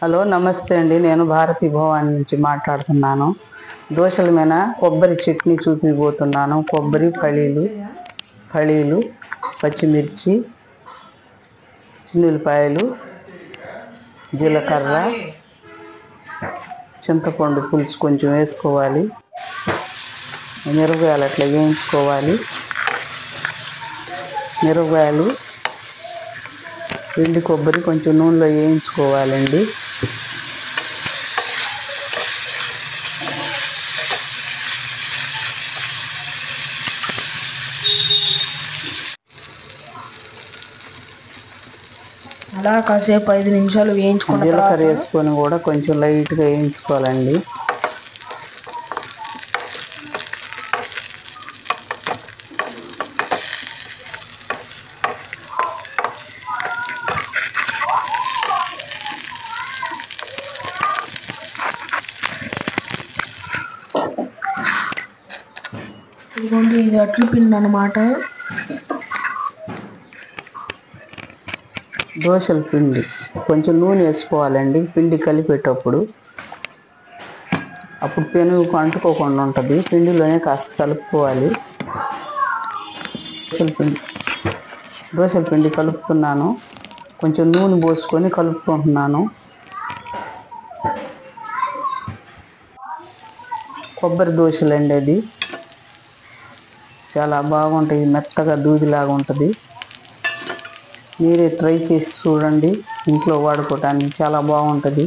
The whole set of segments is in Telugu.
హలో నమస్తే అండి, నేను భారతి భవాని నుంచి మాట్లాడుతున్నాను. దోశల మీద కొబ్బరి చట్నీ చూపిపోతున్నాను. కొబ్బరి, పళీలు, పచ్చిమిర్చి, చిన్నులపాయలు, జీలకర్ర, చింతపండు పులుసు కొంచెం వేసుకోవాలి. మిరపకాయలు అట్లా వేయించుకోవాలి. మిరపకాయలు, ఎండు కొబ్బరి కొంచెం నూనెలో వేయించుకోవాలండి. అలా కాసేపు 5 నిమిషాలు వేయించుకున్న జీలకర్ర వేసుకొని కూడా కొంచెం లైట్గా వేయించుకోవాలండి. ఇదిగోండి, ఇది అట్లు పిండి అన్నమాట. దోశల పిండి కొంచెం నూనె వేసుకోవాలండి పిండి కలిపేటప్పుడు. అప్పుడు పెనుగు అంటుకోకుండా ఉంటుంది. పిండిలోనే కాస్త కలుపుకోవాలి. దోశల పిండి కలుపుతున్నాను. కొంచెం నూనె పోసుకొని కలుపుకుంటున్నాను. కొబ్బరి దోశలండి, అది చాలా బాగుంటాయి. మెత్తగా దూదిలాగా ఉంటుంది. మీరే ట్రై చేసి చూడండి. ఇంట్లో వాడుకోవటానికి చాలా బాగుంటుంది.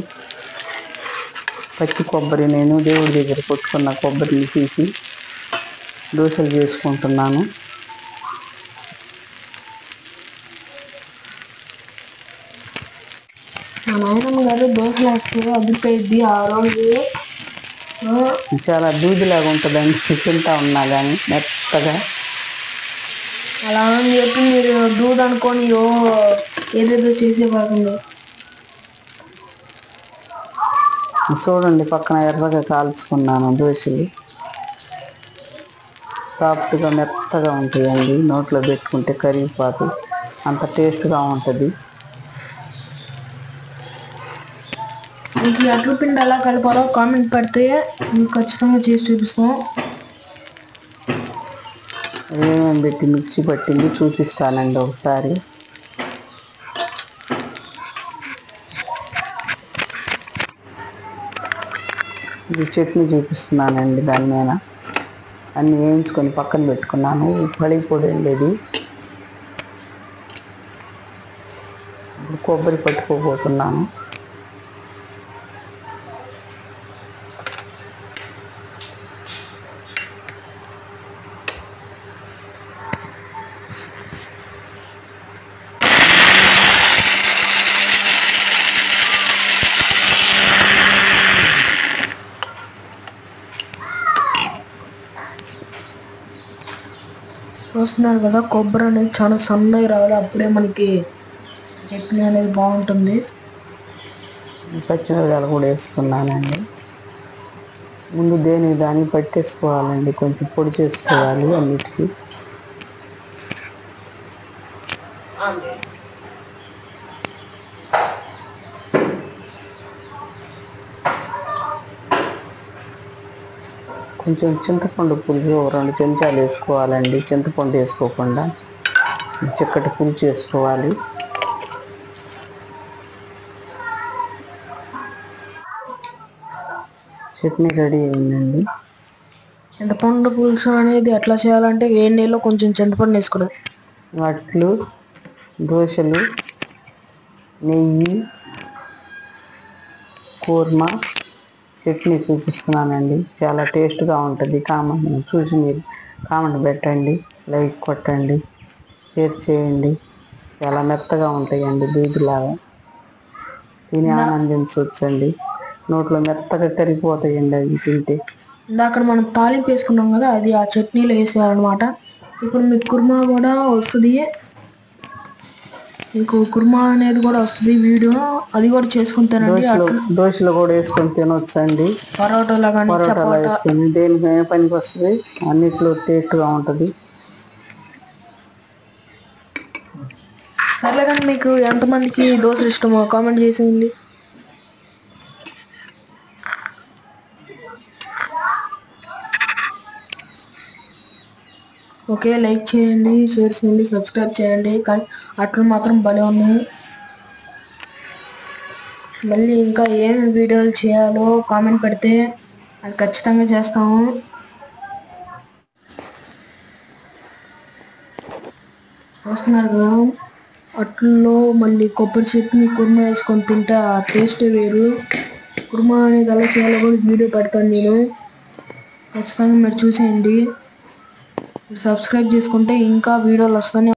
పచ్చి కొబ్బరి నేను దేవుడి దగ్గర కొట్టుకున్న కొబ్బరిని తీసి దోశలు చేసుకుంటున్నాను. మా నాయనమ్మ గారు దోశలు వేస్తే అదిపోయిద్ది. ఆ రోజు చాలా దూదిలాగా ఉంటుందండి, తింటా ఉన్నా కానీ మెత్తగా. అలా అని చెప్పి మీరు దూది అనుకొని ఏదేదో చేసేవాకండి. చూడండి, పక్కన ఎర్రగా కాల్చుకున్నాను దోశలు. సాఫ్ట్గా మెత్తగా ఉంటాయండి. నోట్లో పెట్టుకుంటే కరిగిపోతుంది, అంత టేస్ట్గా ఉంటుంది. మీకు ఈ అట్లు పిండి ఎలా కలపాలో కామెంట్ పెడితే మీకు ఖచ్చితంగా చేసి చూపిస్తాం. ఏమేమి పెట్టి మిక్సీ పట్టింది చూపిస్తానండి ఒకసారి. ఇది చట్నీ చూపిస్తున్నానండి. దాని మీద అన్నీ వేయించుకొని పక్కన పెట్టుకున్నాను. పడి పొడి ఉండేది. కొబ్బరి పట్టుకోబోతున్నాను. చూస్తున్నారు కదా, కొబ్బరి అనేది చాలా సన్నగా రావాలి. అప్పుడే మనకి చట్నీ అనేది బాగుంటుంది. పచ్చిమిరపకాయలు కూడా వేసుకున్నానండి. ముందు దాన్ని పట్టేసుకోవాలండి. కొంచెం పొడి చేసుకోవాలి అన్నిటికీ. కొంచెం చింతపండు పులుసు 2 చెంచాలు వేసుకోవాలండి. చింతపండు వేసుకోకుండా చిక్కటి పులుసు వేసుకోవాలి. చట్నీ రెడీ అయిందండి. చింతపండు పులుసు అనేది ఎట్లా చేయాలంటే వేడి నీళ్ళలో కొంచెం చింతపండు వేసుకోవడం. అట్లు, దోశలు, నెయ్యి, కూర్మా, చట్నీ చూపిస్తున్నానండి. చాలా టేస్ట్గా ఉంటుంది. చూసి మీరు కామెంట్ పెట్టండి, లైక్ కొట్టండి, షేర్ చేయండి. చాలా మెత్తగా ఉంటాయండి, దూదిలాగా. తిని ఆనందించవచ్చండి. నోట్లో మెత్తగా కరిగిపోతాయండి అవి తింటే. ఇందాక మనం తాలింపు వేసుకున్నాం కదా, అది ఆ చట్నీలో వేసేయాలన్నమాట. ఇప్పుడు మీకు కుర్మా కూడా వస్తుంది. మీకు కుర్మా అనేది కూడా వస్తుంది వీడియో, అది కూడా చేసుకుని తినండి. దోశలు కూడా వేసుకొని తినొచ్చండి. పరోటాలో కానీ వేసుకొని దేనికైనా పనికి వస్తుంది. అన్నిట్లో టేస్ట్గా ఉంటుంది. సర్లే కానీ మీకు ఎంతమందికి దోశలు ఇష్టమో కామెంట్ చేసేయండి. ఓకే, లైక్ చేయండి, షేర్ చేయండి, సబ్స్క్రైబ్ చేయండి. కానీ అట్లు మాత్రం భలే ఉన్నాయి. మళ్ళీ ఇంకా ఏం వీడియోలు చేయాలో కామెంట్ పెడితే అది ఖచ్చితంగా చేస్తాము. చూస్తున్నారు కదా, అట్లలో మళ్ళీ కొబ్బరి చట్నీ కుర్మా వేసుకొని తింటే ఆ టేస్ట్ వేరు. కుర్మా అనేది ఎలా చేయాలో కూడా వీడియో పెడతాను నేను, ఖచ్చితంగా మీరు చూసేయండి. సబ్స్క్రైబ్ చేసుకుంటే ఇంకా వీడియోలు వస్తానే